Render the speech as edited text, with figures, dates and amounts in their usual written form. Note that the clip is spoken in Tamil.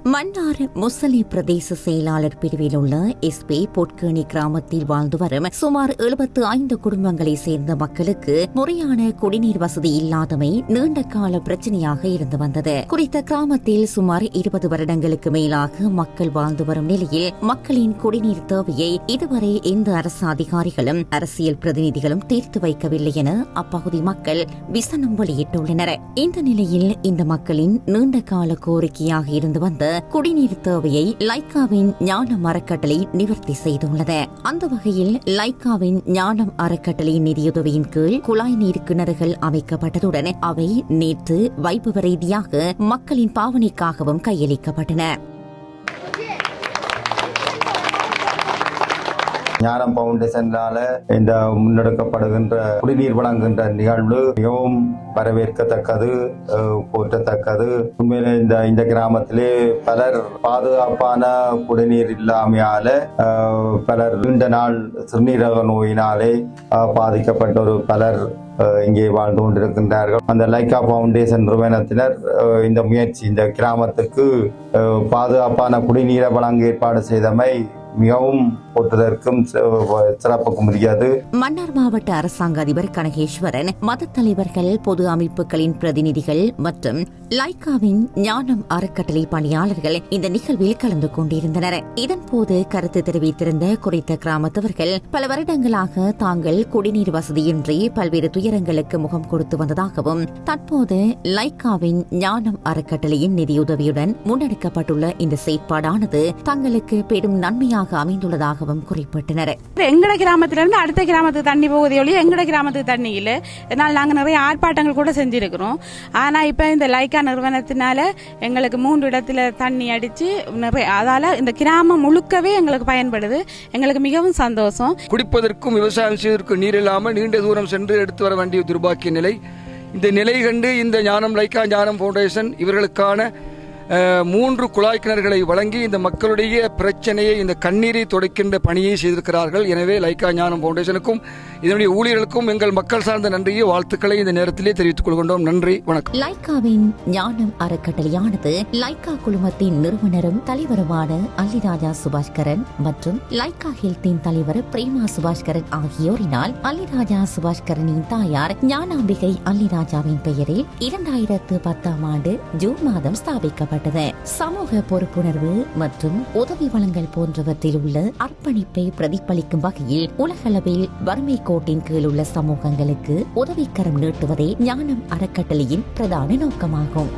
மன்னார் முசலி பிரதேச செயலாளர் பிரிவில் உள்ள எஸ்பி பொட்கேணி கிராமத்தில் வாழ்ந்து வரும் சுமார் 75 குடும்பங்களை சேர்ந்த மக்களுக்கு முறையான குடிநீர் வசதி இல்லாதமை நீண்ட கால பிரச்சினையாக இருந்து வந்தது. குறித்த கிராமத்தில் சுமார் 20 வருடங்களுக்கு மேலாக மக்கள் வாழ்ந்து வரும் நிலையில் மக்களின் குடிநீர் தேவையை இதுவரை எந்த அரசு அதிகாரிகளும் அரசியல் பிரதிநிதிகளும் தீர்த்து வைக்கவில்லை என அப்பகுதி மக்கள் விசனம் வெளியிட்டுள்ளனர். இந்த நிலையில் இந்த மக்களின் நீண்ட கால கோரிக்கையாக இருந்து வந்த குடிநீர் தேவையை லைக்காவின் ஞானம் அறக்கட்டளை நிவர்த்தி செய்துள்ளது. அந்த வகையில் லைக்காவின் ஞானம் அறக்கட்டளை நிதியுதவியின் கீழ் குழாய் நீர் கிணறுகள் அமைக்கப்பட்டதுடன் அவை நேற்று வைபவ ரீதியாக மக்களின் பாவனைக்காகவும் கையளிக்கப்பட்டன. ஞானம் பவுண்டேஷனால இந்த முன்னெடுக்கப்படுகின்ற குடிநீர் வழங்குகின்ற நிகழ்வு மிகவும் வரவேற்கத்தக்கது, போற்றத்தக்கது. உண்மையிலே இந்த கிராமத்திலே பலர் பாதுகாப்பான குடிநீர் இல்லாமையால பலர் நீண்ட நாள் சிறுநீரக நோயினாலே பாதிக்கப்பட்ட ஒரு பலர் இங்கே வாழ்ந்து கொண்டிருக்கின்றார்கள். அந்த லைக்கா பவுண்டேஷன் நிறுவனத்தினர் இந்த முயற்சி இந்த கிராமத்துக்கு பாதுகாப்பான குடிநீரை வழங்க ஏற்பாடு செய்தமை மிகவும் போற்றுவதற்கும் சிறப்புக்கும் உரியது. மன்னார் மாவட்ட அரசாங்க அதிபர் கனகேஸ்வரன், மத தலைவர்கள், பொது அமைப்புகளின் பிரதிநிதிகள் மற்றும் லைக்காவின் ஞானம் அறக்கட்டளை பணியாளர்கள் இந்த நிகழ்வில் கலந்து கொண்டிருந்தனர். இதன்போது கருத்து தெரிவித்திருந்த குறித்த கிராமத்தவர்கள் பல வருடங்களாக தாங்கள் குடிநீர் வசதியின்றி பல்வேறு துயரங்களுக்கு முகம் கொடுத்து வந்ததாகவும் தற்போது லைக்காவின் ஞானம் அறக்கட்டளையின் நிதியுதவியுடன் முன்னெடுக்கப்பட்டுள்ள இந்த செயற்பாடானது தங்களுக்கு பெரும் நன்மையாக அமைந்துள்ளதாகவும் குறிப்பிட்டனர். எங்கட கிராமத்திலிருந்து அடுத்த கிராமத்துக்கு தண்ணி போகுதையொழி எங்கட கிராமத்துக்கு தண்ணி இல்ல. இதனால் நாங்க நிறைய ஆர்ப்பாட்டங்கள் கூட செஞ்சிருக்கிறோம். ஆனா இப்ப இந்த லைக்கா நிறுவனத்தினால எங்களுக்கு 3 இடத்துல தண்ணி அடிச்சு நிறைய, அதால இந்த கிராமம் முழுக்கவே எங்களுக்கு பயன்படுது. எங்களுக்கு மிகவும் சந்தோஷம். குடிப்பதற்கும் விவசாயம் செய்வதற்கும் நீர் இல்லாமல் நீண்ட தூரம் சென்று எடுத்து வர வேண்டிய துர்பாக்கிய நிலை. இந்த நிலை கண்டு இந்த லைக்கா ஞானம் பவுண்டேஷன் இவர்களுக்கான 3 குழாய் கிணறுகளை வழங்கி இந்த மக்களுடைய பிரச்சனையை, இந்த கண்ணீரை துடைக்கின்ற பணியை செய்திருக்கிறார்கள். எனவே லைக்கா ஞானம் பவுண்டேஷனுக்கும் இதனுடைய ஊழியர்களுக்கும் எங்கள் மக்கள் சார்ந்த நன்றியை, வாழ்த்துக்களை இந்த நேரத்திலே தெரிவித்துக் கொள்கின்றோம். நன்றி, வணக்கம். லைக்காவின் ஞானம் அறக்கட்டளையானது லைக்கா குழுமத்தின் நிறுவனரும் தலைவருமான அல்லிராஜா சுபாஷ்கரன் மற்றும் லைக்கா ஹெல்த்தின் தலைவர் பிரேமா சுபாஷ்கரன் ஆகியோரினால் அல்லிராஜா சுபாஷ்கரனின் தாயார் ஞானாம்பிகை அல்லிராஜாவின் பெயரில் 2010ஆம் ஆண்டு ஜூன் மாதம் ஸ்தாபிக்கப்பட்டது. சமூக பொறுப்புணர்வு மற்றும் உதவி வழங்கல் போன்றவற்றில் உள்ள அர்ப்பணிப்பை பிரதிபலிக்கும் வகையில் உலகளவில் வறுமை கோட்டின் கீழ் உள்ள சமூகங்களுக்கு உதவிக்கரம் நீட்டுவதே ஞானம் அறக்கட்டளையின் பிரதான நோக்கமாகும்.